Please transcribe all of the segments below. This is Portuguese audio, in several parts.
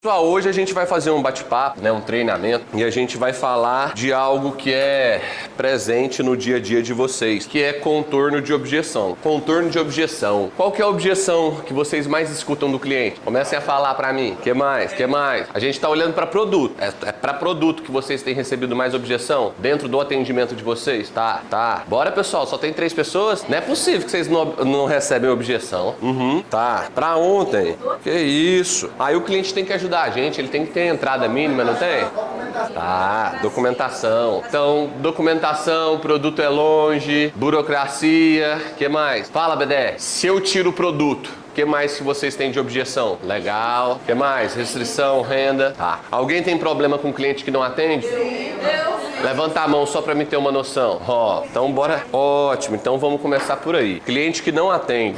Pessoal, hoje a gente vai fazer um bate-papo, né, um treinamento, e a gente vai falar de algo que é presente no dia a dia de vocês, que é contorno de objeção. Contorno de objeção. Qual que é a objeção que vocês mais escutam do cliente? Comecem a falar pra mim. Que mais? Que mais? A gente tá olhando pra produto. É pra produto que vocês têm recebido mais objeção dentro do atendimento de vocês? Tá. Bora, pessoal, só tem 3 pessoas? Não é possível que vocês não recebem objeção. Tá. Pra ontem. Que isso? Aí o cliente tem que ajudar a gente, ele tem que ter entrada mínima, não tem? Tá, documentação. Então, documentação, produto é longe, burocracia, que mais? Fala, BD. Se eu tiro o produto, o que mais que vocês têm de objeção? Legal. O que mais? Restrição, renda. Tá. Alguém tem problema com cliente que não atende? Levanta a mão só para me ter uma noção. Então bora. Ótimo, então vamos começar por aí. Cliente que não atende.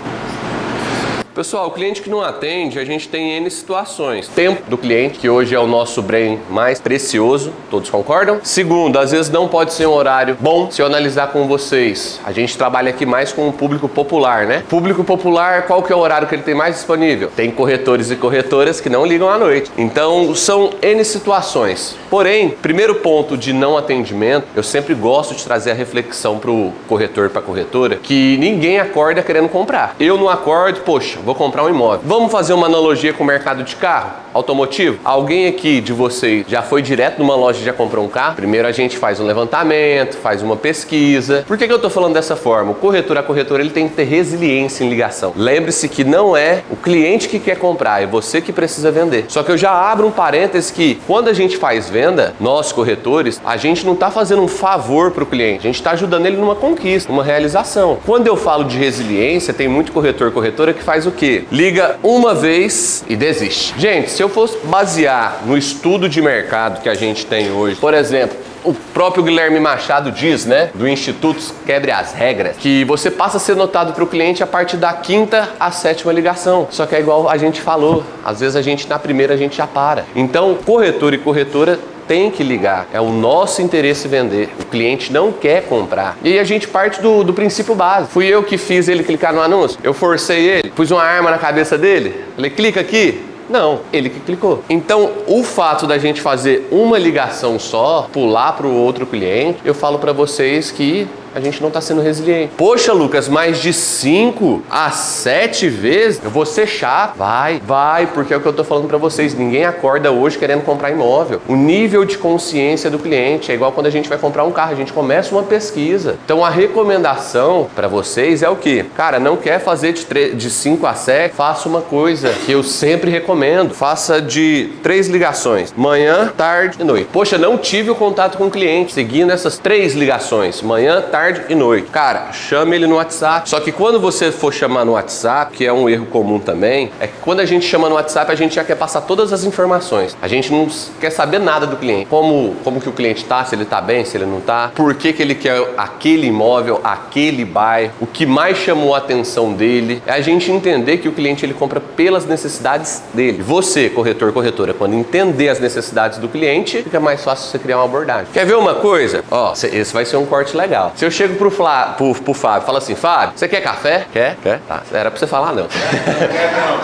Pessoal, o cliente que não atende, a gente tem N situações. Tempo do cliente, que hoje é o nosso bem mais precioso, todos concordam? Segundo, às vezes não pode ser um horário bom. Se eu analisar com vocês, a gente trabalha aqui mais com o público popular, né? Público popular, qual que é o horário que ele tem mais disponível? Tem corretores e corretoras que não ligam à noite. Então, são N situações. Porém, primeiro ponto de não atendimento, eu sempre gosto de trazer a reflexão pro corretor, pra corretora, que ninguém acorda querendo comprar. Eu não acordo, poxa, vou comprar um imóvel. Vamos fazer uma analogia com o mercado de carro automotivo? Alguém aqui de vocês já foi direto numa loja e já comprou um carro? Primeiro a gente faz um levantamento, faz uma pesquisa. Por que eu tô falando dessa forma? O corretor, a corretora, ele tem que ter resiliência em ligação. Lembre-se que não é o cliente que quer comprar, é você que precisa vender. Só que eu já abro um parênteses que quando a gente faz venda, nós corretores, a gente não tá fazendo um favor pro cliente, a gente tá ajudando ele numa conquista, numa realização. Quando eu falo de resiliência, tem muito corretor, corretora que faz o quê? Liga uma vez e desiste. Gente, se eu fosse basear no estudo de mercado que a gente tem hoje, por exemplo, o próprio Guilherme Machado diz, né, do Instituto Quebre as Regras, que você passa a ser notado para o cliente a partir da 5ª à 7ª ligação. Só que é igual a gente falou, às vezes a gente na primeira a gente já para. Então, corretor e corretora tem que ligar, é o nosso interesse vender, o cliente não quer comprar. E aí a gente parte do princípio básico. Fui eu que fiz ele clicar no anúncio, eu forcei ele, pus uma arma na cabeça dele, falei, clica aqui. Não, ele que clicou. Então, o fato da gente fazer uma ligação só, pular para o outro cliente, eu falo para vocês que a gente não está sendo resiliente. Poxa, Lucas, mais de 5 a 7 vezes? Eu vou ser chato. Vai, porque é o que eu tô falando para vocês. Ninguém acorda hoje querendo comprar imóvel. O nível de consciência do cliente é igual quando a gente vai comprar um carro. A gente começa uma pesquisa. Então, a recomendação para vocês é o quê? Cara, não quer fazer de 5 a 7? Faça uma coisa que eu sempre recomendo. Faça de 3 ligações. Manhã, tarde e noite. Poxa, não tive o contato com o cliente. Seguindo essas 3 ligações. Manhã, tarde e noite. Cara, chame ele no WhatsApp. Só que quando você for chamar no WhatsApp, que é um erro comum também, é que quando a gente chama no WhatsApp, a gente já quer passar todas as informações. A gente não quer saber nada do cliente. Como que o cliente tá, se ele tá bem, se ele não tá, por que ele quer aquele imóvel, aquele bairro, o que mais chamou a atenção dele. É a gente entender que o cliente ele compra pelas necessidades dele. Você, corretor, corretora, quando entender as necessidades do cliente, fica mais fácil você criar uma abordagem. Quer ver uma coisa? Ó, esse vai ser um corte legal. Se eu chego pro Fábio e falo assim, Fábio, você quer café? Quer? Tá, era pra você falar não.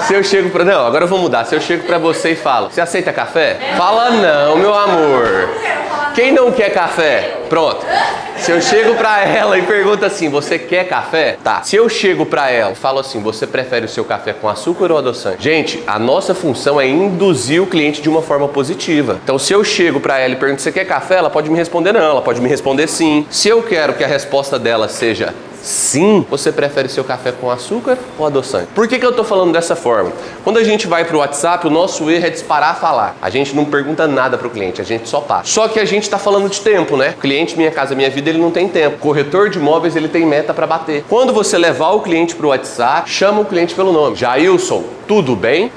Se eu chego pra... Não, agora eu vou mudar. Se eu chego pra você e falo, você aceita café? Fala não, meu amor. Quem não quer café? Pronto. Se eu chego pra ela e pergunto assim, você quer café? Tá. Se eu chego pra ela e falo assim, você prefere o seu café com açúcar ou adoçante? Gente, a nossa função é induzir o cliente de uma forma positiva. Então, se eu chego pra ela e pergunto, você quer café? Ela pode me responder não, ela pode me responder sim. Se eu quero que a resposta dela seja sim, você prefere seu café com açúcar ou adoçante? Por que eu tô falando dessa forma? Quando a gente vai pro WhatsApp, o nosso erro é disparar a falar. A gente não pergunta nada pro cliente, a gente só passa. Só que a gente tá falando de tempo, né? Cliente Minha Casa Minha Vida, ele não tem tempo. Corretor de imóveis, ele tem meta para bater. Quando você levar o cliente pro WhatsApp, chama o cliente pelo nome. Jailson, tudo bem?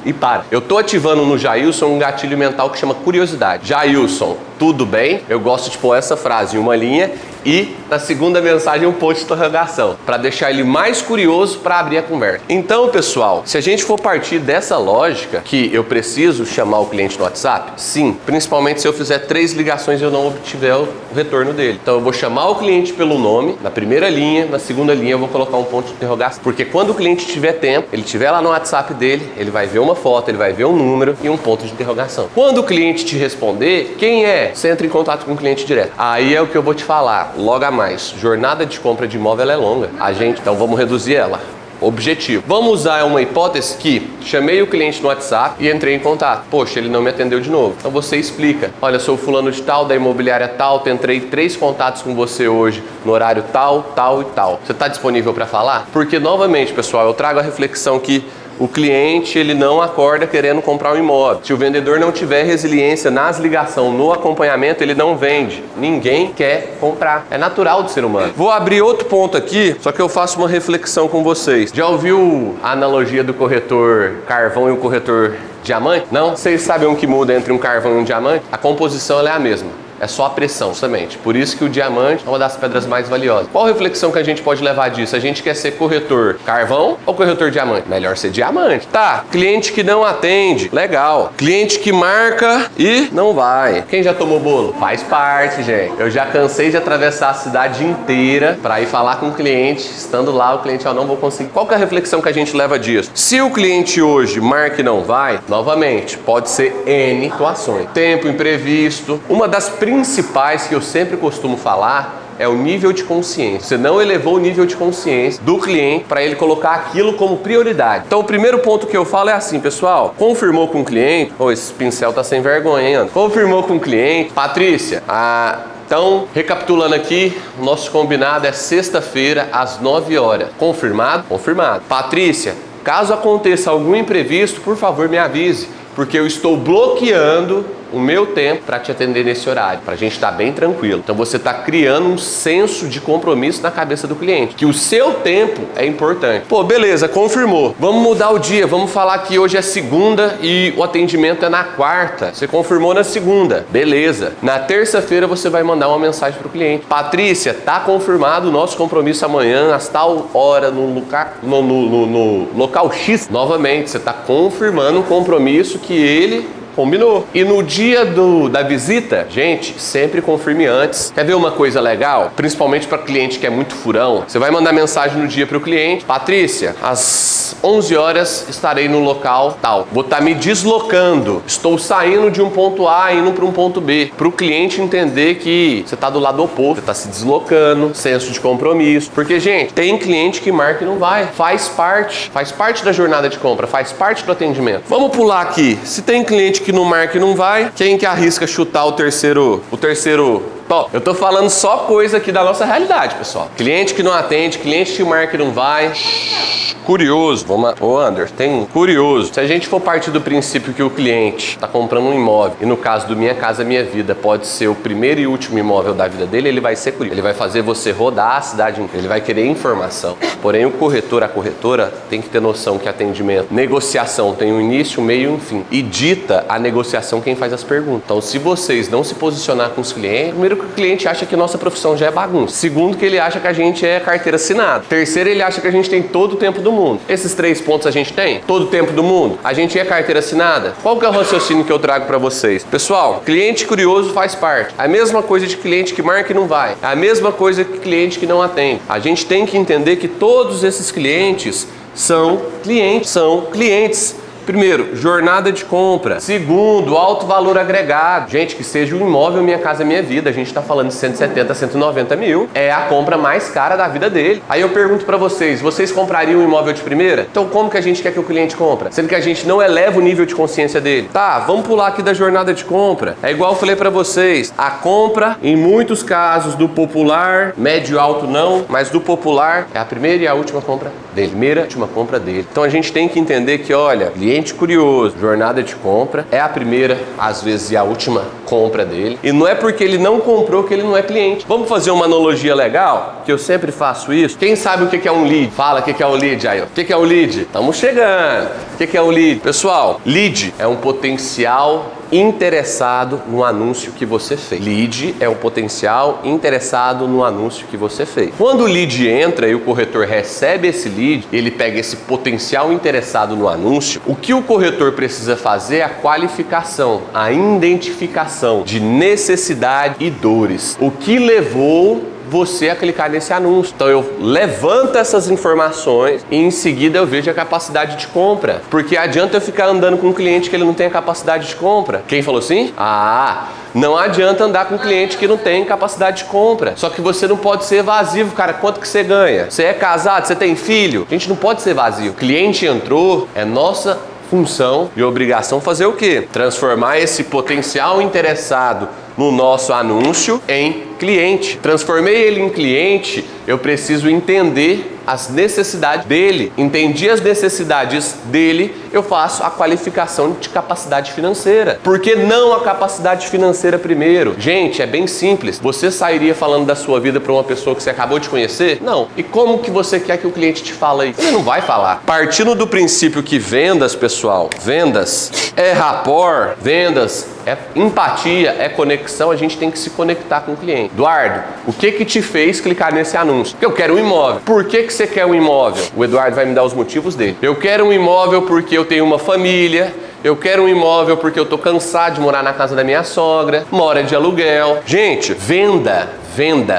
E para. Eu tô ativando no Jailson um gatilho mental que chama curiosidade. Jailson, tudo bem? Eu gosto de pôr essa frase em uma linha E na segunda mensagem um ponto de interrogação, para deixar ele mais curioso para abrir a conversa. Então, pessoal, se a gente for partir dessa lógica que eu preciso chamar o cliente no WhatsApp, sim, principalmente se eu fizer 3 ligações e eu não obtiver o retorno dele. Então eu vou chamar o cliente pelo nome, na primeira linha, na segunda linha eu vou colocar um ponto de interrogação, porque quando o cliente tiver tempo, ele tiver lá no WhatsApp dele, ele vai ver uma foto, ele vai ver um número e um ponto de interrogação. Quando o cliente te responder, quem é? Você entra em contato com o cliente direto. Aí é o que eu vou te falar, logo a mais. Jornada de compra de imóvel ela é longa. Então vamos reduzir ela. Objetivo. Vamos usar uma hipótese que chamei o cliente no WhatsApp e entrei em contato. Poxa, ele não me atendeu de novo. Então você explica. Olha, sou fulano de tal, da imobiliária tal, tentei 3 contatos com você hoje, no horário tal, tal e tal. Você está disponível para falar? Porque, novamente, pessoal, eu trago a reflexão que o cliente, ele não acorda querendo comprar um imóvel. Se o vendedor não tiver resiliência nas ligações, no acompanhamento, ele não vende. Ninguém quer comprar. É natural do ser humano. Vou abrir outro ponto aqui, só que eu faço uma reflexão com vocês. Já ouviu a analogia do corretor carvão e o corretor diamante? Não? Vocês sabem o que muda entre um carvão e um diamante? A composição ela é a mesma. É só a pressão somente. Por isso que o diamante é uma das pedras mais valiosas. Qual reflexão que a gente pode levar disso? A gente quer ser corretor carvão ou corretor diamante? Melhor ser diamante. Tá, cliente que não atende, legal. Cliente que marca e não vai. Quem já tomou bolo? Faz parte, gente. Eu já cansei de atravessar a cidade inteira para ir falar com o cliente. Estando lá, o cliente, não vou conseguir. Qual que é a reflexão que a gente leva disso? Se o cliente hoje marca e não vai, novamente, pode ser N situações. Tempo imprevisto. Uma das principais que eu sempre costumo falar é o nível de consciência. Você não elevou o nível de consciência do cliente para ele colocar aquilo como prioridade. Então o primeiro ponto que eu falo é assim, pessoal, confirmou com o cliente, esse pincel tá sem vergonha, hein, André? Confirmou com o cliente, Patrícia, então, recapitulando aqui, o nosso combinado é sexta-feira às 9 horas. Confirmado? Confirmado. Patrícia, caso aconteça algum imprevisto, por favor me avise, porque eu estou bloqueando o meu tempo para te atender nesse horário, para a gente estar bem tranquilo. Então você está criando um senso de compromisso na cabeça do cliente, que o seu tempo é importante. Pô, beleza, confirmou. Vamos mudar o dia, vamos falar que hoje é segunda e o atendimento é na quarta. Você confirmou na segunda, beleza. Na terça-feira você vai mandar uma mensagem para o cliente. Patrícia, tá confirmado o nosso compromisso amanhã às tal hora no local X. Novamente, você está confirmando um compromisso que ele combinou. E no dia da visita, gente, sempre confirme antes. Quer ver uma coisa legal? Principalmente para cliente que é muito furão. Você vai mandar mensagem no dia para o cliente. Patrícia, às 11 horas estarei no local tal. Vou estar me deslocando. Estou saindo de um ponto A indo para um ponto B. Para o cliente entender que você está do lado oposto. Você está se deslocando. Senso de compromisso. Porque, gente, tem cliente que marca e não vai. Faz parte da jornada de compra. Faz parte do atendimento. Vamos pular aqui. Se tem cliente que não marca e não vai, quem que arrisca chutar o terceiro top? Eu tô falando só coisa aqui da nossa realidade, pessoal. Cliente que não atende, cliente que marca e não vai. Curioso, ô Anderson, tem um curioso. Se a gente for partir do princípio que o cliente está comprando um imóvel, e no caso do Minha Casa Minha Vida pode ser o primeiro e último imóvel da vida dele, ele vai ser curioso. Ele vai fazer você rodar a cidade inteira, ele vai querer informação. Porém, o corretor, a corretora, tem que ter noção que atendimento, negociação tem um início, um meio e um fim. E dita a negociação quem faz as perguntas. Então, se vocês não se posicionar com os clientes, primeiro que o cliente acha que nossa profissão já é bagunça. Segundo que ele acha que a gente é carteira assinada. Terceiro, ele acha que a gente tem todo o tempo do mundo. Esses 3 pontos a gente tem? Todo o tempo do mundo? A gente é carteira assinada? Qual que é o raciocínio que eu trago para vocês? Pessoal, cliente curioso faz parte. É a mesma coisa de cliente que marca e não vai. É a mesma coisa que cliente que não atende. A gente tem que entender que todos esses clientes são clientes. Primeiro, jornada de compra. Segundo, alto valor agregado. Gente, que seja um imóvel Minha Casa Minha Vida. A gente está falando de 170, 190 mil. É a compra mais cara da vida dele. Aí eu pergunto para vocês comprariam um imóvel de primeira? Então como que a gente quer que o cliente compra? Sendo que a gente não eleva o nível de consciência dele. Tá, vamos pular aqui da jornada de compra. É igual eu falei para vocês. A compra, em muitos casos, do popular, médio alto não, mas do popular é a primeira e a última compra dele. Primeira e última compra dele. Então a gente tem que entender que, olha, cliente cliente curioso, jornada de compra, é a primeira, às vezes, e a última compra dele. E não é porque ele não comprou que ele não é cliente. Vamos fazer uma analogia legal? Que eu sempre faço isso. Quem sabe o que é um lead? Fala o que é o lead aí. O que é o lead? Estamos chegando. O que é o lead? Pessoal, lead é um potencial interessado no anúncio que você fez. Lead é um potencial interessado no anúncio que você fez. Quando o lead entra e o corretor recebe esse lead, ele pega esse potencial interessado no anúncio, o que o corretor precisa fazer é a qualificação, a identificação de necessidade e dores. O que levou você a clicar nesse anúncio. Então eu levanto essas informações e em seguida eu vejo a capacidade de compra. Porque adianta eu ficar andando com um cliente que ele não tem a capacidade de compra. Quem falou assim? Não adianta andar com um cliente que não tem capacidade de compra. Só que você não pode ser evasivo, cara. Quanto que você ganha? Você é casado? Você tem filho? A gente não pode ser vazio. O cliente entrou, é nossa função e obrigação fazer o quê? Transformar esse potencial interessado no nosso anúncio em cliente. Transformei ele em cliente, eu preciso entender as necessidades dele. Entendi as necessidades dele, eu faço a qualificação de capacidade financeira. Por que não a capacidade financeira primeiro? Gente, é bem simples. Você sairia falando da sua vida para uma pessoa que você acabou de conhecer? Não. E como que você quer que o cliente te fale aí? Ele não vai falar. Partindo do princípio que vendas, pessoal, vendas é rapport, vendas é empatia, é conexão, a gente tem que se conectar com o cliente. Eduardo, o que te fez clicar nesse anúncio? Eu quero um imóvel. Por que você quer um imóvel? O Eduardo vai me dar os motivos dele. Eu quero um imóvel porque eu tenho uma família. Eu quero um imóvel porque eu tô cansado de morar na casa da minha sogra, mora de aluguel. Gente, venda.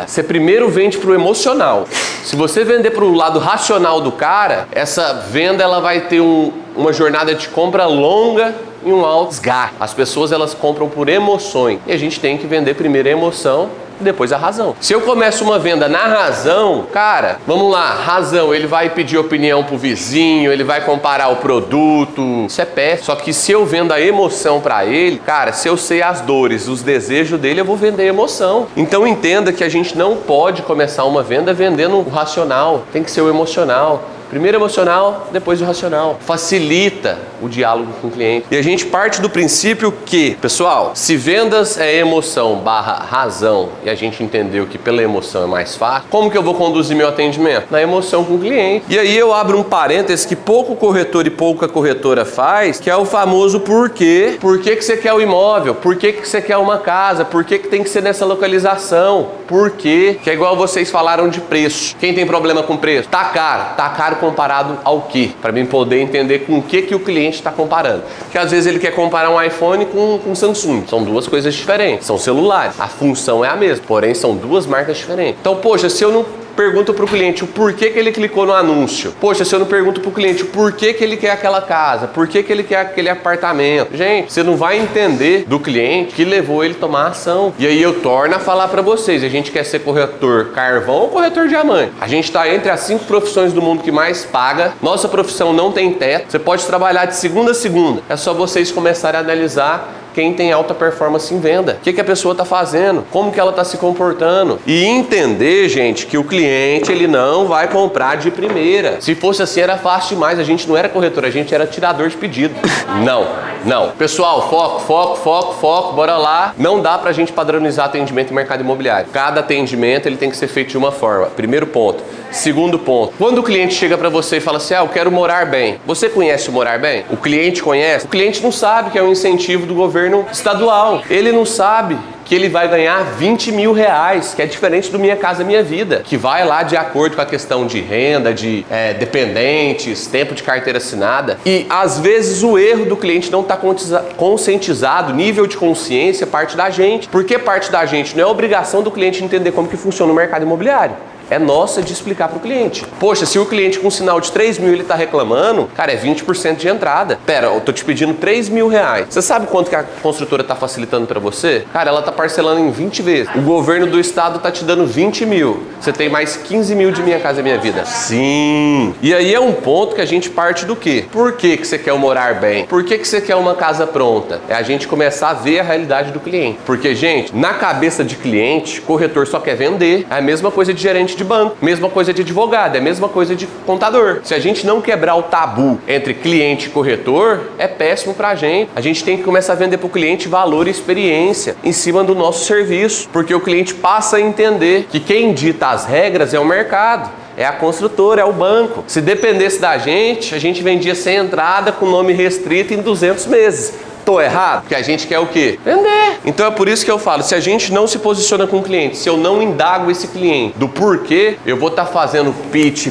Você primeiro vende pro emocional. Se você vender pro lado racional do cara, essa venda ela vai ter uma jornada de compra longa e um alto desgaste. As pessoas elas compram por emoções e a gente tem que vender primeiro a emoção e depois a razão. Se eu começo uma venda na razão, cara, vamos lá, razão, ele vai pedir opinião pro vizinho, ele vai comparar o produto, isso é péssimo. Só que se eu vendo a emoção pra ele, cara, se eu sei as dores, os desejos dele, eu vou vender emoção. Então entenda que a gente não pode começar uma venda vendendo o racional, tem que ser o emocional. Primeiro emocional, depois o racional. Facilita o diálogo com o cliente. E a gente parte do princípio que, pessoal, se vendas é emoção barra razão e a gente entendeu que pela emoção é mais fácil, como que eu vou conduzir meu atendimento? Na emoção com o cliente. E aí eu abro um parênteses que pouco corretor e pouca corretora faz, que é o famoso porquê. Por que você quer o imóvel? Por que você quer uma casa? Por que tem que ser nessa localização? Por quê? Que é igual vocês falaram de preço. Quem tem problema com preço? Tá caro comparado ao quê? Para mim poder entender com o que o cliente está comparando. Porque às vezes ele quer comparar um iPhone com um Samsung. São duas coisas diferentes. São celulares. A função é a mesma, porém são duas marcas diferentes. Então, poxa, se eu não pergunto para o cliente o porquê que ele clicou no anúncio. Poxa, se eu não pergunto para o cliente o porquê que ele quer aquela casa, porquê que ele quer aquele apartamento. Gente, você não vai entender do cliente que levou ele a tomar ação. E aí eu torno a falar para vocês, a gente quer ser corretor carvão ou corretor diamante. A gente está entre as 5 profissões do mundo que mais paga. Nossa profissão não tem teto. Você pode trabalhar de segunda a segunda. É só vocês começarem a analisar quem tem alta performance em venda. O que a pessoa está fazendo? Como que ela está se comportando? E entender, gente, que o cliente ele não vai comprar de primeira. Se fosse assim era fácil demais. A gente não era corretor, a gente era tirador de pedido. Não. Pessoal, foco, bora lá. Não dá pra gente padronizar atendimento em mercado imobiliário. Cada atendimento ele tem que ser feito de uma forma. Primeiro ponto. Segundo ponto, quando o cliente chega para você e fala assim, eu quero morar bem. Você conhece o Morar Bem? O cliente conhece? O cliente não sabe que é um incentivo do governo estadual. Ele não sabe que ele vai ganhar 20 mil reais, que é diferente do Minha Casa Minha Vida, que vai lá de acordo com a questão de renda, de dependentes, tempo de carteira assinada. E às vezes o erro do cliente não está conscientizado, nível de consciência parte da gente. Por que parte da gente? Não é obrigação do cliente entender como que funciona o mercado imobiliário. É nossa de explicar para o cliente. Poxa, se o cliente com um sinal de 3 mil ele está reclamando, cara, é 20% de entrada. Pera, eu tô te pedindo 3 mil reais. Você sabe quanto que a construtora está facilitando para você? Cara, ela está parcelando em 20 vezes. O governo do estado está te dando 20 mil. Você tem mais 15 mil de Minha Casa Minha Vida. Sim. E aí é um ponto que a gente parte do quê? Por que você quer morar bem? Por que você quer uma casa pronta? É a gente começar a ver a realidade do cliente. Porque, gente, na cabeça de cliente, corretor só quer vender. É a mesma coisa de gerente de de banco, mesma coisa de advogado, é a mesma coisa de contador. Se a gente não quebrar o tabu entre cliente e corretor, é péssimo pra gente. A gente tem que começar a vender pro cliente valor e experiência em cima do nosso serviço, porque o cliente passa a entender que quem dita as regras é o mercado. É a construtora, é o banco. Se dependesse da gente, a gente vendia sem entrada, com nome restrito em 200 meses. Tô errado? Porque a gente quer o quê? Vender. Então é por isso que eu falo, se a gente não se posiciona com o cliente, se eu não indago esse cliente do porquê, eu vou estar fazendo pitch,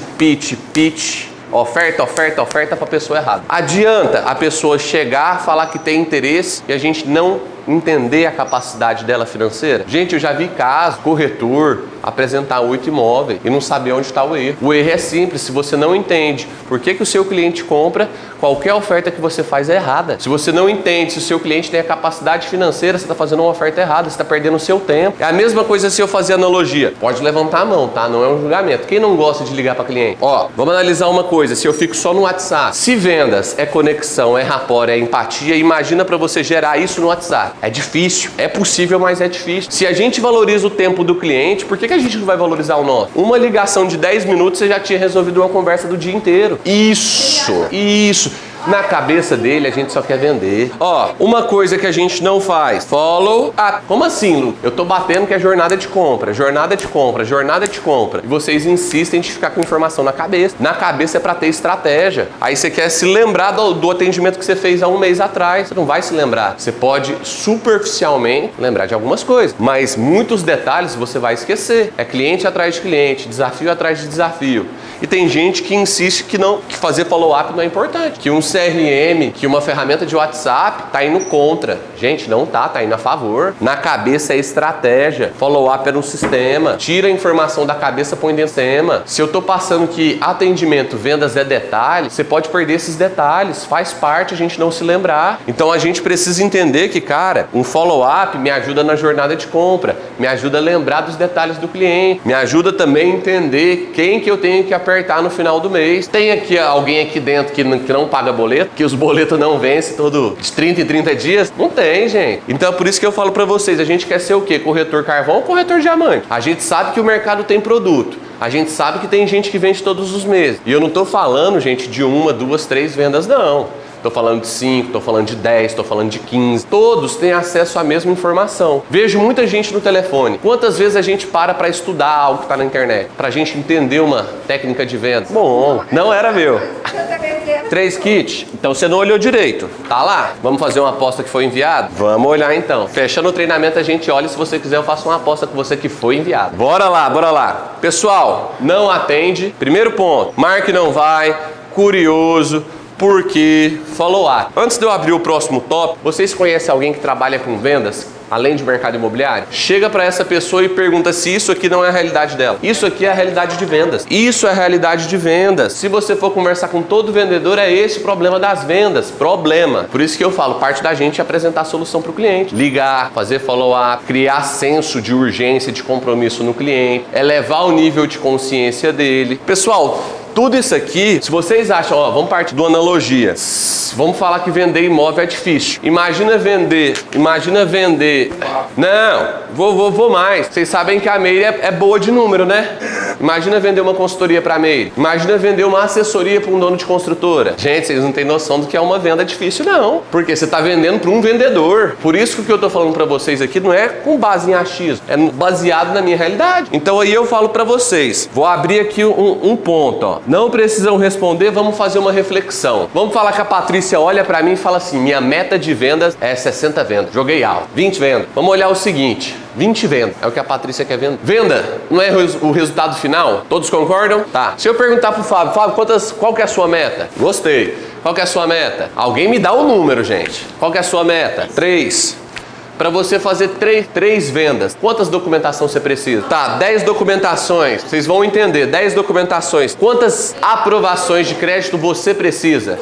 oferta para a pessoa errada. Adianta a pessoa chegar, falar que tem interesse e a gente não entender a capacidade dela financeira? Gente, eu já vi caso, corretor apresentar 8 imóveis e não saber onde está o erro. O erro é simples, se você não entende por que o seu cliente compra, qualquer oferta que você faz é errada. Se você não entende se o seu cliente tem a capacidade financeira, você está fazendo uma oferta errada, você está perdendo o seu tempo. É a mesma coisa se eu fazer analogia. Pode levantar a mão, tá? Não é um julgamento. Quem não gosta de ligar para cliente? Ó, vamos analisar uma coisa. Se eu fico só no WhatsApp, se vendas é conexão, é rapport, é empatia, imagina para você gerar isso no WhatsApp. É difícil. É possível, mas é difícil. Se a gente valoriza o tempo do cliente, por que a gente não vai valorizar o nosso? Uma ligação de 10 minutos você já tinha resolvido uma conversa do dia inteiro. Isso. Na cabeça dele, a gente só quer vender. Ó, uma coisa que a gente não faz. Follow up. Como assim, Lu? Eu tô batendo que é jornada de compra. E vocês insistem de ficar com informação na cabeça. Na cabeça é pra ter estratégia. Aí você quer se lembrar do atendimento que você fez há um mês atrás. Você não vai se lembrar. Você pode superficialmente lembrar de algumas coisas, mas muitos detalhes você vai esquecer. É cliente atrás de cliente, desafio atrás de desafio. E tem gente que insiste que fazer follow-up não é importante. Que um CRM, que uma ferramenta de WhatsApp tá indo contra. Gente, não tá indo a favor. Na cabeça é estratégia. Follow-up é um sistema. Tira a informação da cabeça, põe dentro do sistema. Se eu tô passando que atendimento, vendas é detalhe, você pode perder esses detalhes. Faz parte a gente não se lembrar. Então a gente precisa entender que, cara, um follow-up me ajuda na jornada de compra, me ajuda a lembrar dos detalhes do cliente, me ajuda também a entender quem que eu tenho que apertar no final do mês. Tem aqui alguém aqui dentro que não paga boleto, que os boletos não vencem todo de 30 em 30 dias? Não tem, gente. Então é por isso que eu falo pra vocês, a gente quer ser o quê? Corretor carvão ou corretor diamante? A gente sabe que o mercado tem produto. A gente sabe que tem gente que vende todos os meses. E eu não tô falando, gente, de 1, 2, 3 vendas, não. Tô falando de 5, tô falando de 10, tô falando de 15. Todos têm acesso à mesma informação. Vejo muita gente no telefone. Quantas vezes a gente para estudar algo que tá na internet? Pra gente entender uma técnica de venda? Bom, não era meu. 3 kits? Então você não olhou direito. Tá lá. Vamos fazer uma aposta que foi enviado? Vamos olhar então. Fechando o treinamento a gente olha. Se você quiser eu faço uma aposta com você que foi enviado. Bora lá. Pessoal, não atende. Primeiro ponto. Marque não vai. Curioso. Porque follow-up. Antes de eu abrir o próximo tópico, vocês conhecem alguém que trabalha com vendas, além de mercado imobiliário? Chega para essa pessoa e pergunta se isso aqui não é a realidade dela. Isso aqui é a realidade de vendas. Isso é a realidade de vendas. Se você for conversar com todo vendedor, é esse o problema das vendas. Problema. Por isso que eu falo, parte da gente é apresentar a solução para o cliente. Ligar, fazer follow-up, criar senso de urgência, de compromisso no cliente, elevar o nível de consciência dele. Pessoal, tudo isso aqui, se vocês acham, vamos partir de uma analogia. Vamos falar que vender imóvel é difícil. Imagina vender. Não, vou mais. Vocês sabem que a Meire é boa de número, né? Imagina vender uma consultoria para a Meire. Imagina vender uma assessoria para um dono de construtora. Gente, vocês não têm noção do que é uma venda difícil, não. Porque você está vendendo para um vendedor. Por isso que o que eu estou falando para vocês aqui não é com base em achismo. É baseado na minha realidade. Então aí eu falo para vocês. Vou abrir aqui um ponto, Não precisam responder, vamos fazer uma reflexão. Vamos falar que a Patrícia olha para mim e fala assim, minha meta de vendas é 60 vendas. Joguei alto. 20 vendas. Vamos olhar o seguinte, 20 vendas. É o que a Patrícia quer vender. Venda não é o resultado final? Todos concordam? Tá. Se eu perguntar pro Fábio, qual que é a sua meta? Gostei. Qual que é a sua meta? Alguém me dá o número, gente. Qual que é a sua meta? 3. Para você fazer 3 vendas, quantas documentações você precisa? Tá, 10 documentações. Vocês vão entender, 10 documentações. Quantas aprovações de crédito você precisa?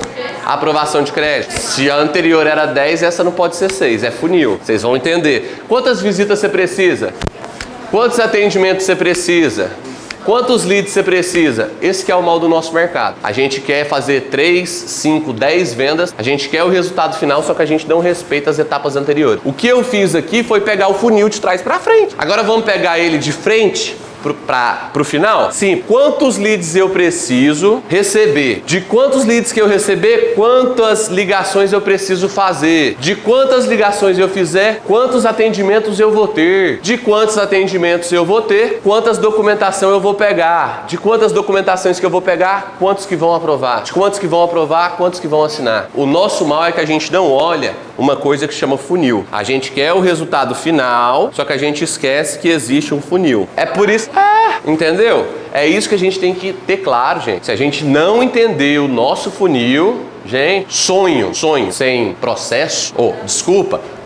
Aprovação de crédito. Se a anterior era 10, essa não pode ser 6, é funil. Vocês vão entender. Quantas visitas você precisa? Quantos atendimentos você precisa? Quantos leads você precisa? Esse que é o mal do nosso mercado. A gente quer fazer 3, 5, 10 vendas, a gente quer o resultado final, só que a gente não respeita as etapas anteriores. O que eu fiz aqui foi pegar o funil de trás para frente. Agora vamos pegar ele de frente pro final? Sim. Quantos leads eu preciso receber? De quantos leads que eu receber, quantas ligações eu preciso fazer? De quantas ligações eu fizer, quantos atendimentos eu vou ter? De quantos atendimentos eu vou ter, quantas documentação eu vou pegar? De quantas documentações que eu vou pegar, quantos que vão aprovar? De quantos que vão aprovar, quantos que vão assinar? O nosso mal é que a gente não olha uma coisa que chama funil. A gente quer o resultado final, só que a gente esquece que existe um funil. É por isso... entendeu? É isso que a gente tem que ter claro, gente. Se a gente não entender o nosso funil... Gente, sonho sem processo,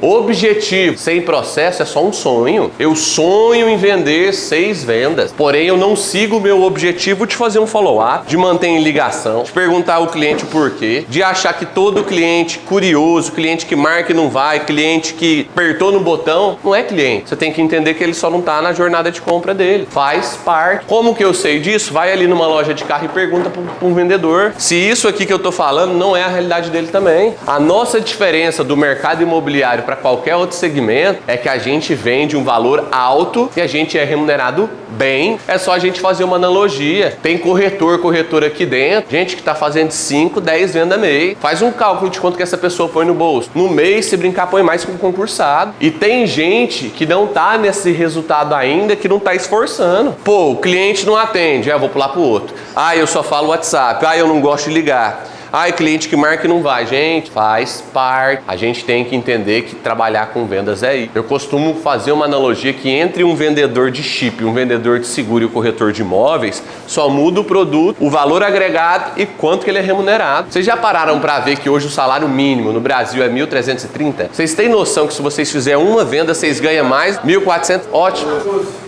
objetivo sem processo é só um sonho. Eu sonho em vender 6 vendas, porém eu não sigo o meu objetivo de fazer um follow-up, de manter em ligação, de perguntar ao cliente o porquê, de achar que todo cliente curioso, cliente que marca e não vai, cliente que apertou no botão, não é cliente. Você tem que entender que ele só não está na jornada de compra dele. Faz parte. Como que eu sei disso? Vai ali numa loja de carro e pergunta para um vendedor se isso aqui que eu tô falando não é a realidade dele também. A nossa diferença do mercado imobiliário para qualquer outro segmento é que a gente vende um valor alto e a gente é remunerado bem. É só a gente fazer uma analogia. Tem corretor aqui dentro, gente que está fazendo 5, 10 vendas mês. Faz um cálculo de quanto que essa pessoa põe no bolso. No mês, se brincar, põe mais que um concursado. E tem gente que não tá nesse resultado ainda, que não tá esforçando. Pô, o cliente não atende, eu vou pular pro outro. Eu só falo WhatsApp. Eu não gosto de ligar. Cliente que marca e não vai. Gente, faz parte. A gente tem que entender que trabalhar com vendas é isso. Eu costumo fazer uma analogia que entre um vendedor de chip, um vendedor de seguro e o corretor de imóveis, só muda o produto, o valor agregado e quanto que ele é remunerado. Vocês já pararam para ver que hoje o salário mínimo no Brasil é 1.330? Vocês têm noção que se vocês fizerem uma venda, vocês ganham mais? 1.400? Ótimo.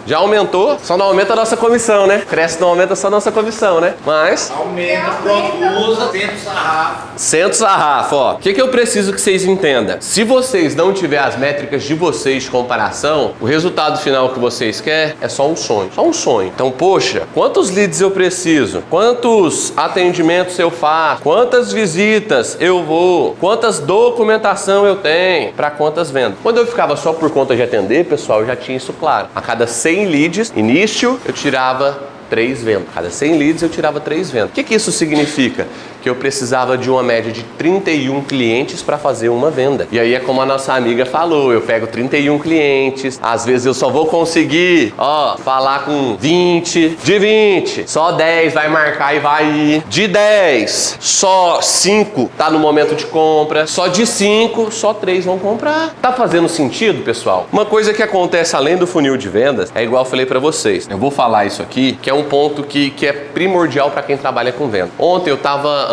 Já aumentou, só não aumenta a nossa comissão, né? Cresce, não aumenta só a nossa comissão, né? Mas... aumenta, pronto, usa, tenta o sarrafo. Senta o sarrafo, ó. O que eu preciso que vocês entendam? Se vocês não tiverem as métricas de vocês de comparação, o resultado final que vocês querem é só um sonho. Só um sonho. Então, poxa, quantos leads eu preciso? Quantos atendimentos eu faço? Quantas visitas eu vou? Quantas documentação eu tenho? Para quantas vendas? Quando eu ficava só por conta de atender, pessoal, eu já tinha isso claro. A cada 100 leads, início, eu tirava 3 vendas. Cada 100 leads eu tirava 3 vendas. O que isso significa? Que eu precisava de uma média de 31 clientes para fazer uma venda. E aí é como a nossa amiga falou, eu pego 31 clientes, às vezes eu só vou conseguir, falar com 20, de 20, só 10 vai marcar e vai ir. De 10, só 5 tá no momento de compra, só de 5, só 3 vão comprar. Tá fazendo sentido, pessoal? Uma coisa que acontece além do funil de vendas, é igual eu falei para vocês. Eu vou falar isso aqui, que é um ponto que é primordial para quem trabalha com venda.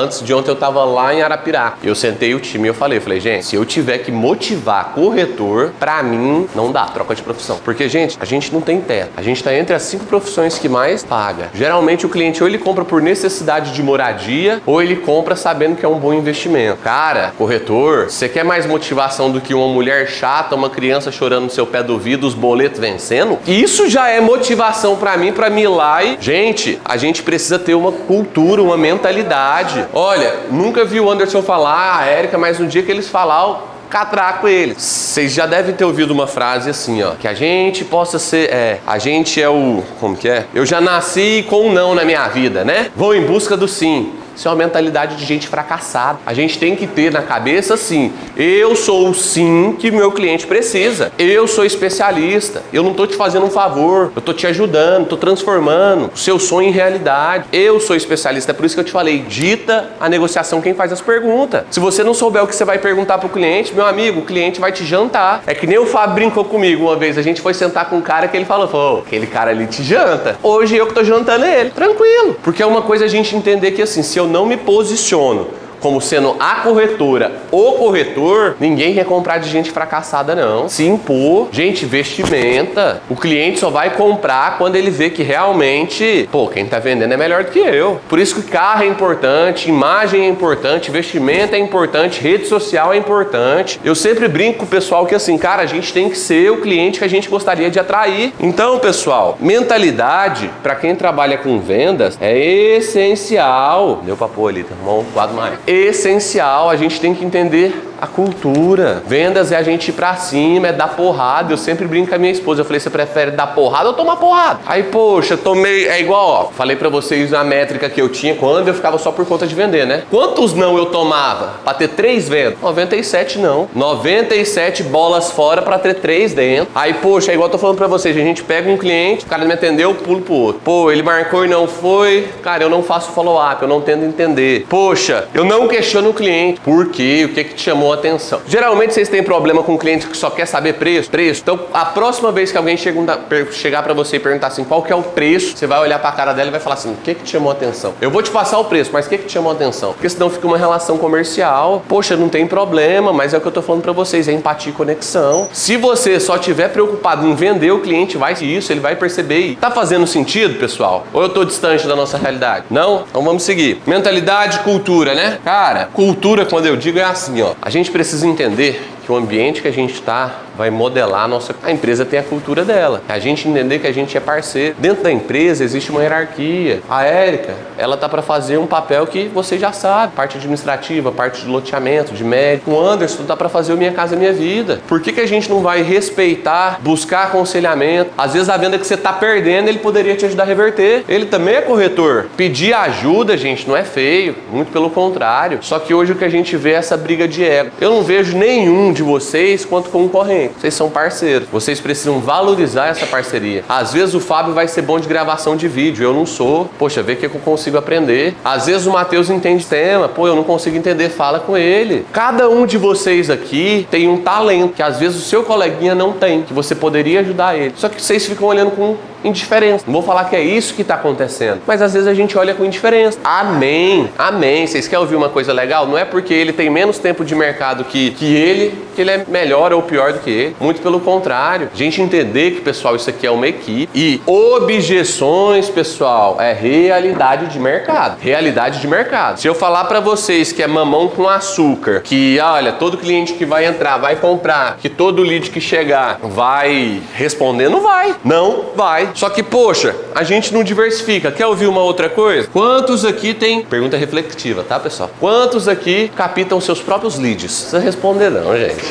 Antes de ontem eu tava lá em Arapiraca. Eu sentei o time e eu falei, gente, se eu tiver que motivar corretor, pra mim, não dá, troca de profissão. Porque, gente, a gente não tem teto. A gente tá entre as 5 profissões que mais paga. Geralmente o cliente ou ele compra por necessidade de moradia, ou ele compra sabendo que é um bom investimento. Cara, corretor, você quer mais motivação do que uma mulher chata, uma criança chorando no seu pé do ouvido, os boletos vencendo? Isso já é motivação pra mim ir lá e... Gente, a gente precisa ter uma cultura, uma mentalidade. Olha, nunca vi o Anderson falar, a Érica, mas no dia que eles falar, catraco eles. Vocês já devem ter ouvido uma frase assim, que a gente possa ser, a gente é o, como que é? Eu já nasci com um não na minha vida, né? Vou em busca do sim. Isso é uma mentalidade de gente fracassada. A gente tem que ter na cabeça assim, eu sou o sim que meu cliente precisa. Eu sou especialista. Eu não tô te fazendo um favor. Eu tô te ajudando, tô transformando o seu sonho em realidade. Eu sou especialista. É por isso que eu te falei, dita a negociação quem faz as perguntas. Se você não souber o que você vai perguntar pro cliente, meu amigo, o cliente vai te jantar. É que nem o Fábio brincou comigo uma vez. A gente foi sentar com um cara que ele falou, aquele cara ali te janta. Hoje eu que tô jantando ele. Tranquilo. Porque é uma coisa a gente entender que assim, se eu não me posiciono como sendo a corretora, o corretor, ninguém quer comprar de gente fracassada não. Se impor, gente, vestimenta. O cliente só vai comprar quando ele vê que realmente, quem tá vendendo é melhor do que eu. Por isso que carro é importante, imagem é importante, vestimenta é importante, rede social é importante. Eu sempre brinco com o pessoal que assim, cara, a gente tem que ser o cliente que a gente gostaria de atrair. Então, pessoal, mentalidade, para quem trabalha com vendas, é essencial. Deu pra pôr ali, tá bom? Um quadro mais. Essencial, a gente tem que entender a cultura. Vendas é a gente ir pra cima, é dar porrada. Eu sempre brinco com a minha esposa. Eu falei, você prefere dar porrada ou tomar porrada? Aí, poxa, tomei... É igual, ó. Falei pra vocês a métrica que eu tinha quando eu ficava só por conta de vender, né? Quantos não eu tomava pra ter 3 vendas? 97 não. 97 bolas fora pra ter 3 dentro. Aí, poxa, é igual eu tô falando pra vocês. A gente pega um cliente, o cara me atendeu, eu pulo pro outro. Pô, ele marcou e não foi. Cara, eu não faço follow-up, eu não tento entender. Poxa, eu não questiono o cliente. Por quê? O que que te chamou a atenção? Geralmente vocês têm problema com um cliente que só quer saber preço. Então, a próxima vez que alguém chegar pra você e perguntar assim, qual que é o preço, você vai olhar pra cara dela e vai falar assim, o que que te chamou a atenção? Eu vou te passar o preço, mas o que que te chamou a atenção? Porque senão fica uma relação comercial. Poxa, não tem problema, mas é o que eu tô falando pra vocês, é empatia e conexão. Se você só estiver preocupado em vender, o cliente vai isso, ele vai perceber. Tá fazendo sentido, pessoal? Ou eu tô distante da nossa realidade? Não? Então vamos seguir. Mentalidade, cultura, né? Cara, cultura, quando eu digo, é assim, ó. A gente precisa entender que o ambiente que a gente está vai modelar a empresa tem a cultura dela. A gente entender que a gente é parceiro. Dentro da empresa existe uma hierarquia. A Érica, ela tá para fazer um papel que você já sabe, parte administrativa, parte de loteamento, de médico. O Anderson tá para fazer o Minha Casa Minha Vida. Por que que a gente não vai respeitar, buscar aconselhamento? Às vezes a venda que você tá perdendo, ele poderia te ajudar a reverter. Ele também é corretor. Pedir ajuda, gente, não é feio, muito pelo contrário. Só que hoje o que a gente vê é essa briga de ego. Eu não vejo nenhum de vocês quanto concorrente. Vocês são parceiros. Vocês precisam valorizar essa parceria. Às vezes o Fábio vai ser bom de gravação de vídeo. Eu não sou. Poxa, vê o que eu consigo aprender. Às vezes o Matheus entende tema. Pô, eu não consigo entender. Fala com ele. Cada um de vocês aqui tem um talento que às vezes o seu coleguinha não tem, que você poderia ajudar ele. Só que vocês ficam olhando com indiferença. Não vou falar que é isso que está acontecendo, mas às vezes a gente olha com indiferença. Amém. Amém. Vocês querem ouvir uma coisa legal? Não é porque ele tem menos tempo de mercado que ele é melhor ou pior do que ele. Muito pelo contrário. A gente entender que, pessoal, isso aqui é uma equipe. E objeções, pessoal, é realidade de mercado. Realidade de mercado. Se eu falar para vocês que é mamão com açúcar, que, olha, todo cliente que vai entrar, vai comprar, que todo lead que chegar vai responder, não vai. Não vai. Só que, poxa, a gente não diversifica. Quer ouvir uma outra coisa? Quantos aqui tem... Pergunta reflexiva, tá, pessoal? Quantos aqui captam seus próprios leads? Não precisa responder não, gente.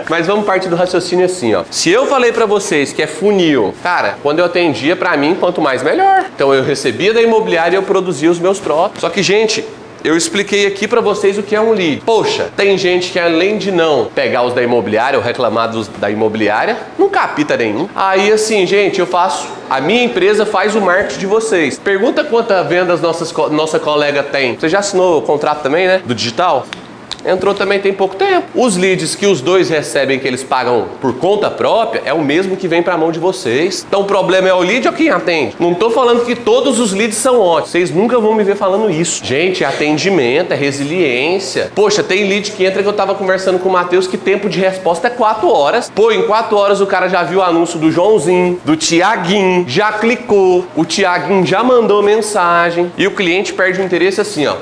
Mas vamos partir do raciocínio assim, ó. Se eu falei pra vocês que é funil, cara, quando eu atendia, pra mim, quanto mais melhor. Então eu recebia da imobiliária e eu produzia os meus próprios. Só que, gente... Eu expliquei aqui pra vocês o que é um lead. Poxa, tem gente que além de não pegar os da imobiliária ou reclamar dos da imobiliária, não capta nenhum. Aí assim, gente, a minha empresa faz o marketing de vocês. Pergunta quantas vendas nossa colega tem. Você já assinou o contrato também, né? Do digital? Entrou também tem pouco tempo. Os leads que os dois recebem, que eles pagam por conta própria, é o mesmo que vem para a mão de vocês. Então o problema é o lead ou quem atende? Não tô falando que todos os leads são ótimos. Vocês nunca vão me ver falando isso. Gente, é atendimento, é resiliência. Poxa, tem lead que entra que eu tava conversando com o Matheus que tempo de resposta é 4 horas. Pô, em 4 horas o cara já viu o anúncio do Joãozinho, do Tiaguinho, já clicou, o Tiaguinho já mandou mensagem e o cliente perde o interesse assim, ó.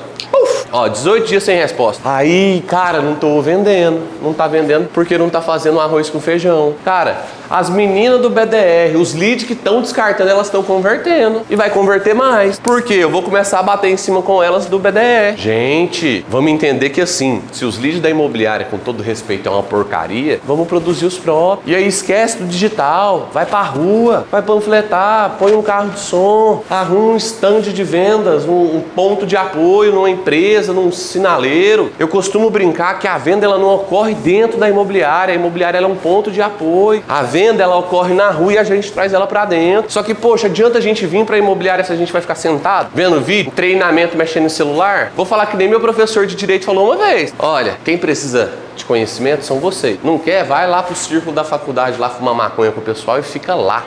Ó, 18 dias sem resposta. Aí, cara, não tô vendendo. Não tá vendendo porque não tá fazendo um arroz com feijão. Cara, as meninas do BDR, os leads que estão descartando, elas estão convertendo. E vai converter mais. Por quê? Eu vou começar a bater em cima com elas do BDR. Gente, vamos entender que assim, se os leads da imobiliária, com todo respeito, é uma porcaria, vamos produzir os próprios. E aí esquece do digital. Vai pra rua, vai panfletar, põe um carro de som, arruma um stand de vendas, um ponto de apoio numa empresa, num sinaleiro. Eu costumo brincar que a venda ela não ocorre dentro da imobiliária. A imobiliária ela é um ponto de apoio. A venda ela ocorre na rua e a gente traz ela pra dentro. Só que, poxa, adianta a gente vir pra imobiliária se a gente vai ficar sentado, vendo vídeo, treinamento, mexendo no celular? Vou falar que nem meu professor de direito falou uma vez. Olha, quem precisa de conhecimento são vocês. Não quer? Vai lá pro círculo da faculdade lá fumar maconha com o pessoal e fica lá.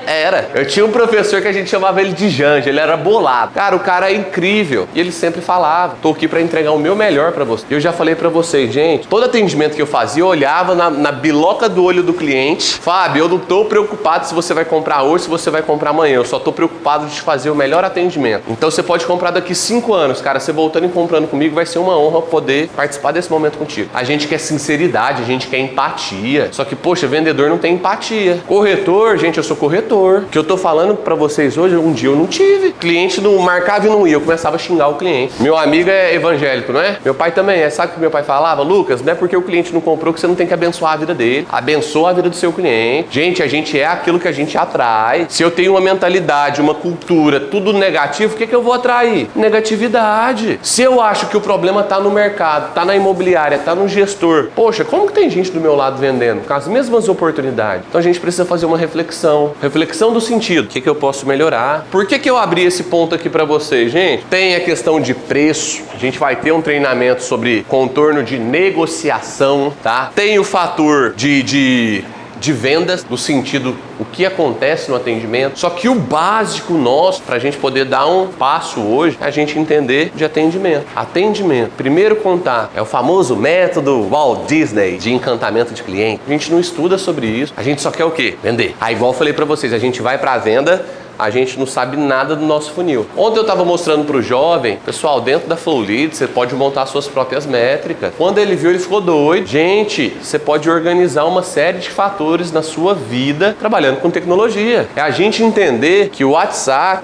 Eu tinha um professor que a gente chamava ele de Janja, ele era bolado. Cara, o cara é incrível. E ele sempre falava, tô aqui pra entregar o meu melhor pra você. Eu já falei pra vocês, gente, todo atendimento que eu fazia, eu olhava na biloca do olho do cliente. Fábio, eu não tô preocupado se você vai comprar hoje, se você vai comprar amanhã. Eu só tô preocupado de te fazer o melhor atendimento. Então você pode comprar daqui 5 anos, cara. Você voltando e comprando comigo, vai ser uma honra poder participar desse momento contigo. A gente quer sinceridade sinceridade, a gente quer empatia. Só que, poxa, vendedor não tem empatia. Corretor, gente, eu sou corretor. O que eu tô falando pra vocês hoje, um dia eu não tive. Cliente não marcava e não ia, eu começava a xingar o cliente. Meu amigo é evangélico, não é? Meu pai também é. Sabe o que meu pai falava? Lucas, não é porque o cliente não comprou que você não tem que abençoar a vida dele. Abençoa a vida do seu cliente. Gente, a gente é aquilo que a gente atrai. Se eu tenho uma mentalidade, uma cultura, tudo negativo, o que eu vou atrair? Negatividade. Se eu acho que o problema tá no mercado, tá na imobiliária, tá no gestor, poxa, como que tem gente do meu lado vendendo com as mesmas oportunidades? Então a gente precisa fazer uma reflexão. Reflexão do sentido. O que eu posso melhorar? Por que eu abri esse ponto aqui pra vocês, gente? Tem a questão de preço. A gente vai ter um treinamento sobre contorno de negociação, tá? Tem o fator de vendas, no sentido o que acontece no atendimento. Só que o básico nosso, para a gente poder dar um passo hoje, é a gente entender de atendimento. Atendimento, primeiro contato, é o famoso método Walt Disney de encantamento de cliente. A gente não estuda sobre isso, a gente só quer o quê? Vender. Aí, igual eu falei para vocês, a gente vai para a venda, a gente não sabe nada do nosso funil. Ontem eu estava mostrando para o jovem, pessoal, dentro da Flow Lead, você pode montar suas próprias métricas. Quando ele viu, ele ficou doido. Gente, você pode organizar uma série de fatores na sua vida trabalhando com tecnologia. É a gente entender que o WhatsApp,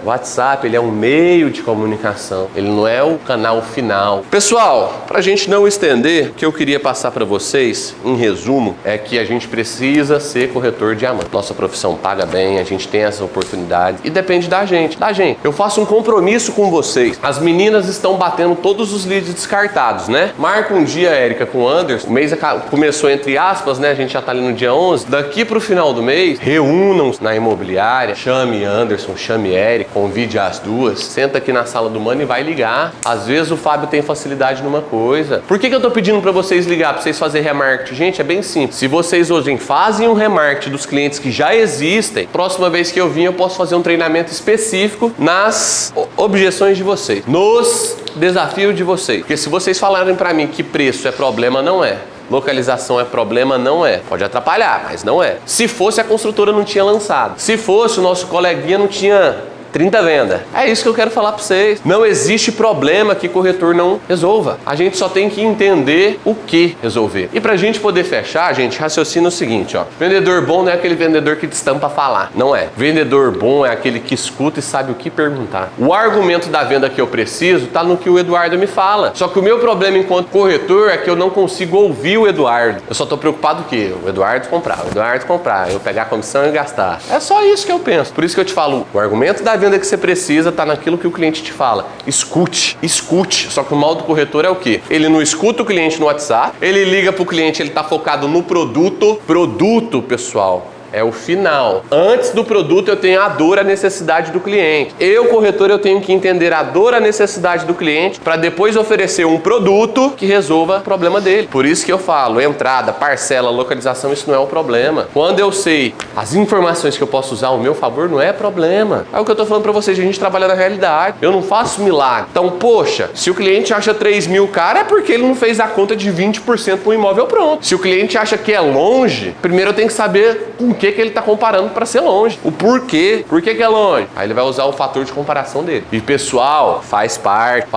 ele é um meio de comunicação. Ele não é o canal final. Pessoal, para a gente não estender, o que eu queria passar para vocês, em resumo, é que a gente precisa ser corretor diamante. Nossa profissão paga bem, a gente tem essa oportunidade. E depende da gente. Eu faço um compromisso com vocês. As meninas estão batendo todos os leads descartados, né? Marca um dia, Érica, com o Anderson. O mês começou entre aspas, né? A gente já tá ali no dia 11. Daqui pro final do mês, reúnam-se na imobiliária. Chame Anderson, chame Érica, convide as duas. Senta aqui na sala do Mano e vai ligar. Às vezes o Fábio tem facilidade numa coisa. Por que eu tô pedindo pra vocês ligar? Pra vocês fazerem remarketing? Gente, é bem simples. Se vocês hoje fazem um remarketing dos clientes que já existem, próxima vez que eu vim, eu posso fazer um treinamento específico nas objeções de vocês, nos desafios de vocês. Porque se vocês falarem para mim que preço é problema, não é. Localização é problema, não é. Pode atrapalhar, mas não é. Se fosse, a construtora não tinha lançado. Se fosse, o nosso coleguinha não tinha 30 vendas. É isso que eu quero falar para vocês. Não existe problema que corretor não resolva. A gente só tem que entender o que resolver. E pra gente poder fechar, gente, raciocina o seguinte, ó. Vendedor bom não é aquele vendedor que destampa a falar. Não é. Vendedor bom é aquele que escuta e sabe o que perguntar. O argumento da venda que eu preciso tá no que o Eduardo me fala. Só que o meu problema enquanto corretor é que eu não consigo ouvir o Eduardo. Eu só tô preocupado que o Eduardo comprar, eu pegar a comissão e gastar. É só isso que eu penso. Por isso que eu te falo, o argumento da venda que você precisa tá naquilo que o cliente te fala. Escute. Só que o mal do corretor é o quê? Ele não escuta o cliente no WhatsApp, ele liga pro cliente, ele tá focado no produto. Produto, pessoal, é o final. Antes do produto eu tenho a dor, a necessidade do cliente. Eu, corretor, eu tenho que entender a dor, a necessidade do cliente para depois oferecer um produto que resolva o problema dele. Por isso que eu falo, entrada, parcela, localização, isso não é o problema. Quando eu sei as informações que eu posso usar ao meu favor, não é problema. É o que eu tô falando para vocês, a gente trabalha na realidade. Eu não faço milagre. Então, poxa, se o cliente acha 3 mil caro, é porque ele não fez a conta de 20% para um imóvel pronto. Se o cliente acha que é longe, primeiro eu tenho que saber com que ele está comparando para ser longe. O porquê. Por que é longe? Aí ele vai usar o fator de comparação dele. E pessoal, faz parte.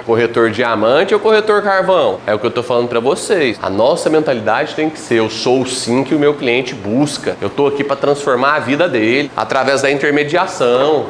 Corretor diamante ou corretor carvão? É o que eu tô falando para vocês. A nossa mentalidade tem que ser, eu sou o sim que o meu cliente busca. Eu tô aqui para transformar a vida dele através da intermediação.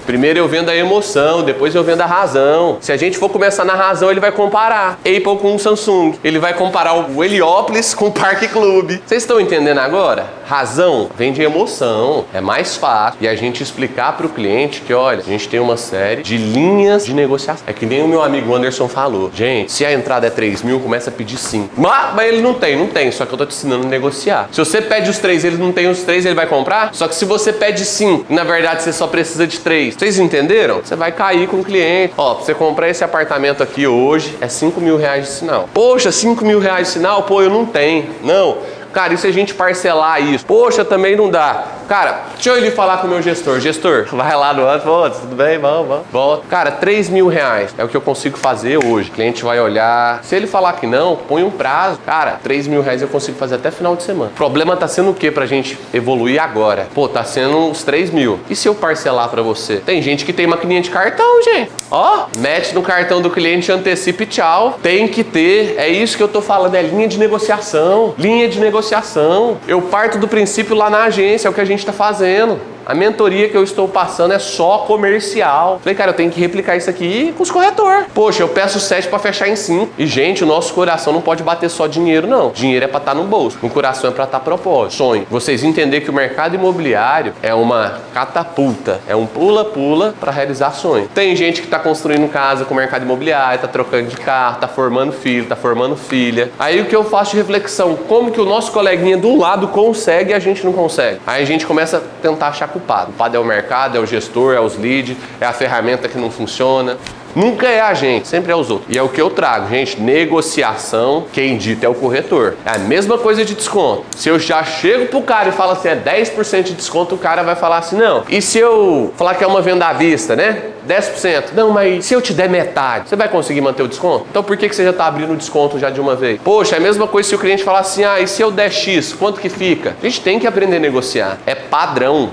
Primeiro eu vendo a emoção, depois eu vendo a razão. Se a gente for começar na razão, ele vai comparar Apple com o Samsung. Ele vai comparar o Heliópolis com o Parque Clube. Vocês estão entendendo agora? Razão vem de emoção. É mais fácil. E a gente explicar para o cliente que, olha, a gente tem uma série de linhas de negociação. É que nem o meu amigo Anderson falou. Gente, se a entrada é 3 mil, começa a pedir 5. Mas ele não tem. Só que eu tô te ensinando a negociar. Se você pede os 3, ele não tem os 3, ele vai comprar? Só que se você pede 5, na verdade você só precisa de 3. Vocês entenderam? Você vai cair com o cliente. Ó, pra você comprar esse apartamento aqui hoje, é 5 mil reais de sinal. Poxa, 5 mil reais de sinal? Pô, eu não tenho. Não. Cara, e se a gente parcelar isso? Poxa, também não dá. Cara, deixa eu ir falar com o meu gestor. Gestor, vai lá no antes, tudo bem? Vamos. Volta. Cara, R$3.000 é o que eu consigo fazer hoje. O cliente vai olhar. Se ele falar que não, põe um prazo. Cara, R$3.000 eu consigo fazer até final de semana. O problema tá sendo o que pra gente evoluir agora? Pô, tá sendo uns 3.000. E se eu parcelar pra você? Tem gente que tem maquininha de cartão, gente. Ó, mete no cartão do cliente, antecipe, tchau. Tem que ter. É isso que eu tô falando, é linha de negociação. Linha de negociação. Eu parto do princípio lá na agência, é o que a gente tá fazendo. A mentoria que eu estou passando é só comercial. Falei, cara, eu tenho que replicar isso aqui com os corretores. Poxa, eu peço 7 para fechar em 5. E, gente, o nosso coração não pode bater só dinheiro, não. Dinheiro é para estar no bolso. O coração é para estar propósito. Sonho. Vocês entenderem que o mercado imobiliário é uma catapulta. É um pula-pula para realizar sonho. Tem gente que está construindo casa com o mercado imobiliário, está trocando de carro, está formando filho, está formando filha. Aí o que eu faço de reflexão? Como que o nosso coleguinha do lado consegue e a gente não consegue? Aí a gente começa a tentar achar culpado. O culpado é o mercado, é o gestor, é os leads, é a ferramenta que não funciona. Nunca é a gente, sempre é os outros. E é o que eu trago, gente, negociação, quem dita é o corretor. É a mesma coisa de desconto. Se eu já chego pro cara e falo assim, é 10% de desconto, o cara vai falar assim, não. E se eu falar que é uma venda à vista, né? 10%. Não, mas se eu te der metade, você vai conseguir manter o desconto? Então por que você já tá abrindo o desconto já de uma vez? Poxa, é a mesma coisa se o cliente falar assim, e se eu der X, quanto que fica? A gente tem que aprender a negociar. É padrão.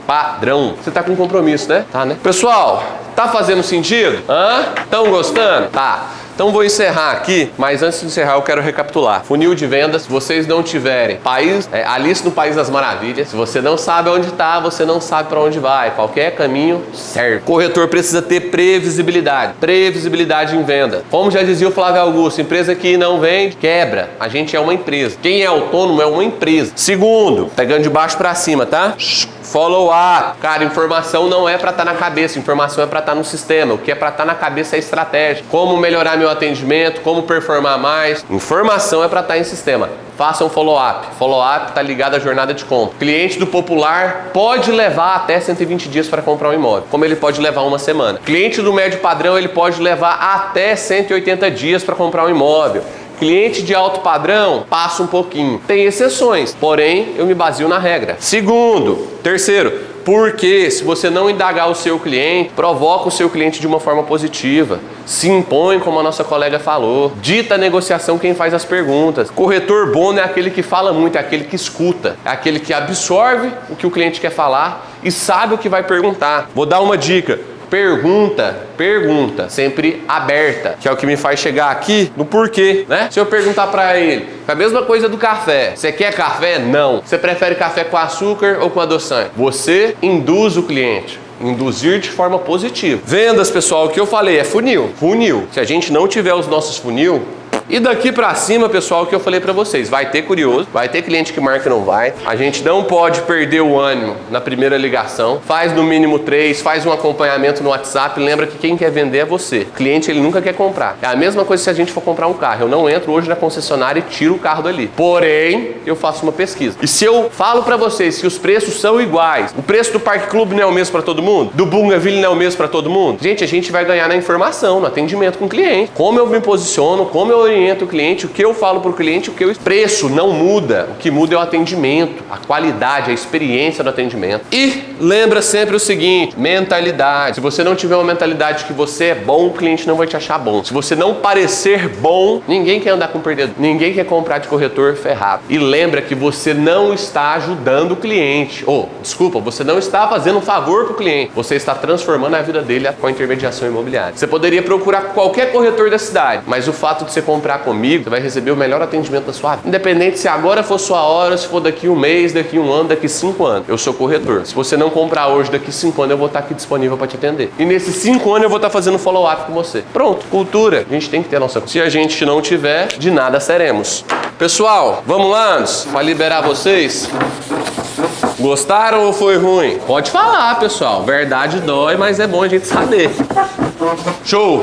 Você tá com compromisso, né? Tá, né? Pessoal, tá fazendo sentido? Estão gostando? Tá. Então vou encerrar aqui, mas antes de encerrar eu quero recapitular. Funil de vendas, se vocês não tiverem Alice no País das Maravilhas, se você não sabe onde está, você não sabe para onde vai. Qualquer caminho serve. Corretor precisa ter previsibilidade. Previsibilidade em venda. Como já dizia o Flávio Augusto, empresa que não vende, quebra. A gente é uma empresa. Quem é autônomo é uma empresa. Segundo, pegando de baixo para cima, tá? Follow up. Cara, informação não é para estar na cabeça, informação é para estar no sistema. O que é para estar na cabeça é estratégia. Como melhorar meu atendimento, como performar mais. Informação é para estar em sistema. Faça um follow-up. Follow-up está ligado à jornada de compra. Cliente do Popular pode levar até 120 dias para comprar um imóvel, como ele pode levar uma semana. Cliente do médio padrão, ele pode levar até 180 dias para comprar um imóvel. Cliente de alto padrão, passa um pouquinho. Tem exceções, porém, eu me baseio na regra. Terceiro, porque se você não indagar o seu cliente, provoca o seu cliente de uma forma positiva. Se impõe, como a nossa colega falou. Dita a negociação quem faz as perguntas. Corretor bom não é aquele que fala muito, é aquele que escuta. É aquele que absorve o que o cliente quer falar e sabe o que vai perguntar. Vou dar uma dica. Pergunta, sempre aberta, que é o que me faz chegar aqui no porquê, né? Se eu perguntar pra ele, é a mesma coisa do café. Você quer café? Não. Você prefere café com açúcar ou com adoçante? Você induz o cliente. Induzir de forma positiva. Vendas, pessoal, o que eu falei é funil. Se a gente não tiver os nossos funil, e daqui pra cima, pessoal, o que eu falei pra vocês, vai ter curioso, vai ter cliente que marca e não vai. A gente não pode perder o ânimo na primeira ligação. Faz no mínimo 3, faz um acompanhamento no WhatsApp. Lembra que quem quer vender é você. O cliente, ele nunca quer comprar. É a mesma coisa se a gente for comprar um carro. Eu não entro hoje na concessionária e tiro o carro dali. Porém, eu faço uma pesquisa. E se eu falo pra vocês que os preços são iguais, o preço do Parque Clube não é o mesmo pra todo mundo? Do Bungaville não é o mesmo pra todo mundo? Gente, a gente vai ganhar na informação, no atendimento com o cliente. Como eu me posiciono, como eu oriento o cliente, o que eu falo para o cliente, preço não muda, o que muda é o atendimento, a qualidade, a experiência do atendimento. E lembra sempre o seguinte, mentalidade. Se você não tiver uma mentalidade que você é bom, o cliente não vai te achar bom. Se você não parecer bom, ninguém quer andar com perdedor, ninguém quer comprar de corretor ferrado. E lembra que você não está ajudando o cliente, você não está fazendo um favor para o cliente, você está transformando a vida dele com a intermediação imobiliária. Você poderia procurar qualquer corretor da cidade, mas o fato de você comprar comigo, você vai receber o melhor atendimento da sua vida. Independente se agora for sua hora, se for daqui um mês, daqui um ano, daqui 5 anos. Eu sou corretor. Se você não comprar hoje, daqui 5 anos eu vou estar aqui disponível para te atender. E nesses 5 anos eu vou estar fazendo follow-up com você. Pronto, cultura. A gente tem que ter a nossa... Se a gente não tiver, de nada seremos. Pessoal, vamos lá, para liberar vocês. Gostaram ou foi ruim? Pode falar, pessoal. Verdade dói, mas é bom a gente saber. Show!